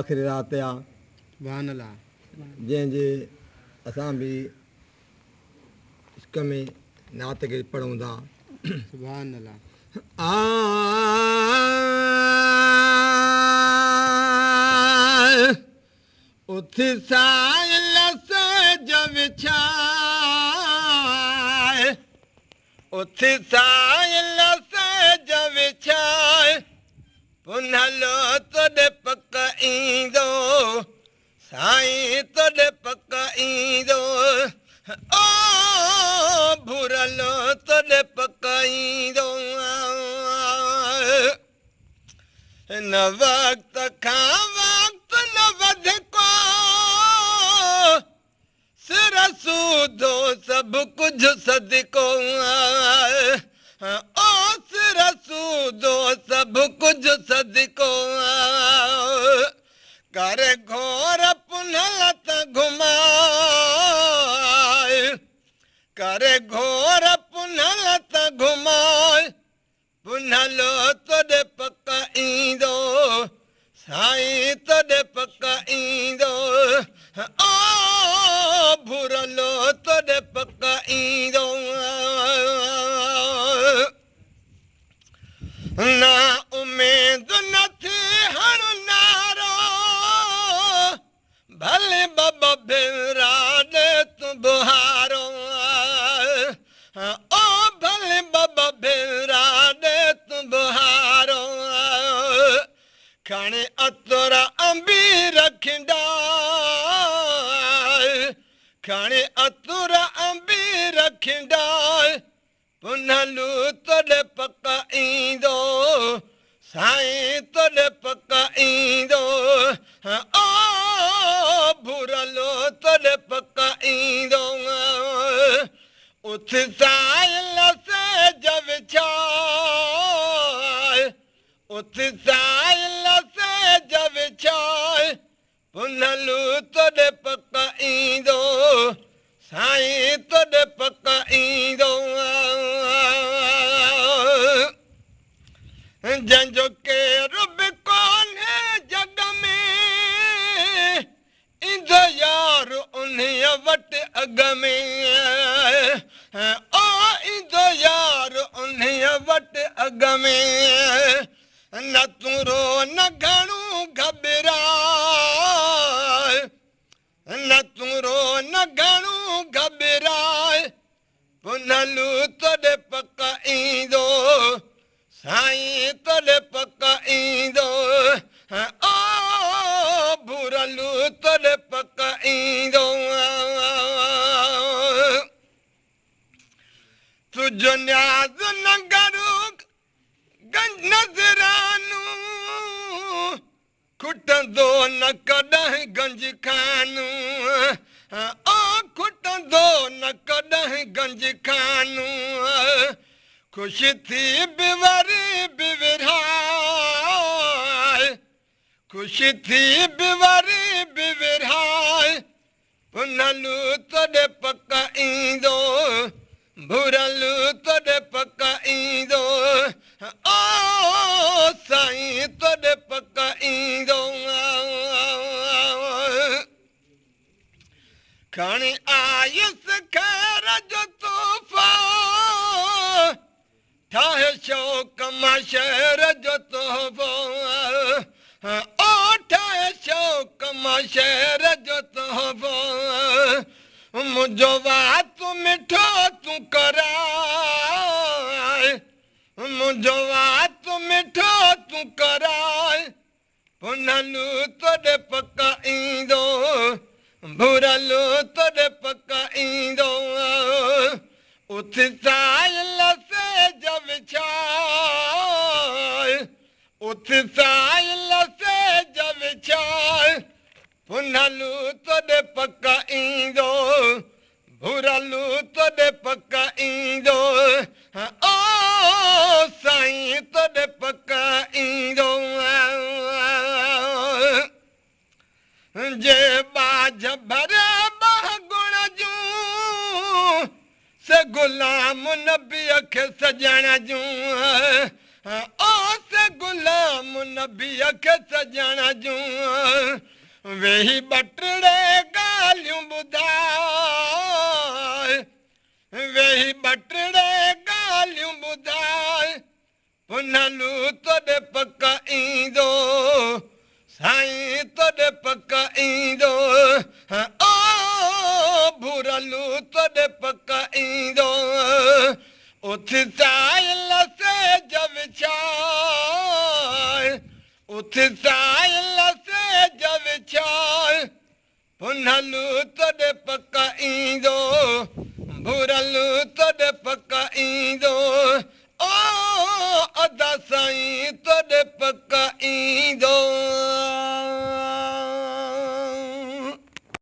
आख़िरी रात आ जंहिंजे असां बि इश्क में नात खे पढ़ूं था। उथ साइल सज विछाए, उथ साइल सज विछाए, पुनलो तोॾे पक ईंदो साईं तोॾे पक ईंदो। ओ भुरलो तोॾे पक ईंदो। हिन वक़्त खां वक़्त न वधिको सिर सूधो सभु कुझु सदिको। ओ सिर सूधो सभु कुझु सदिको। कर घोर पुनल त घुमाए, कर घोर पुनल त घुमाए, पुनलो तोॾे पक ईंदो साईं तोॾे पक ईंदो। ओ भुरलो तोॾे पक ईंदो। ना उमेद न थी हण नारो भले बाबा भेरा ॾे तूं बुहारो। ओ भले बाबा भेरा ॾे तूं बुहारो। खणे अतुर अंबी रखंदा, खणे अतुर अंबी रखंदा, पुनलू तोॾे पक ईंदो साईं तोॾे पक ईंदो। ओ भुरलो तोॾे पक ईंदो। उथ साइल सेज विछाए, उथ साइल सेज विछाए, पुनलू तोॾे पक ईंदो साईं तोॾे पक ईंदो। जंहिंजो केरु बि कोन्हे जग में ईंदो यार उन्हीअ वटि अॻ में। ओ ईंदो यार उन्हीअ वटि अॻ में। न तूं रो न घणो घबराए, न तूं रो न घणो घबराए, पुनलू तोॾे पक ईंदो साईं तोॾे पक ईंदो। ओ भुरलू तोॾे पक ईंदो। तुंहिंजो न्याज़ न घरू नज़रानू खुटंदो न कॾहिं गंज खानू। ओ खुटंदो न कॾहिं गंज खानू। ख़ुशि थी बि वरी बि विरहाए, ख़ुशि थी बि वरी बि विरहाए, पुनलू तोॾे पक ईंदो भुरलू तोॾे पक ईंदो। ओ साईं तोॾे पक ईंदो। खणी आयुसि खैर जो तोहफ़ो ठाहे शौक़ मां शहर जो तोहफ़ो। ओ ठाहे शौक़ मां शहर जो तोहफ़ो। मुंहिंजो वात मिठो तूं कराए, मुंहिंजो वात मिठो तूं कराए, पुनलू तोॾे पक ईंदो भुरलू तोॾे पक ईंदो। उथ साइल सेज विछाए, उथ साइल सेज विछाए, पुनलू तोॾे पक ईंदो भुरलू तोॾे पक ईंदो। ओ साईं तोॾे पक ईंदो। जे बाझ भरे ॿ गुण जूं से गुलाम नबीअ खे सॼण जूं। ओ से गुलाम नबीअ खे सजण जूं वेही बटड़े ॻाल्हियूं ॿुधाए वेही बटड़े ॻाल्हियूं ॿुधाए पुनलू तोॾे पक ईंदो साईं तोॾे पक ईंदो ओ भुरलू तोॾे पक ईंदो उथ साहिल से जविछाए उथ साहिल से जविछाए पुनलू तोॾे पक ईंदो भुरलू तोॾे पक ईंदो ओ अदा साईं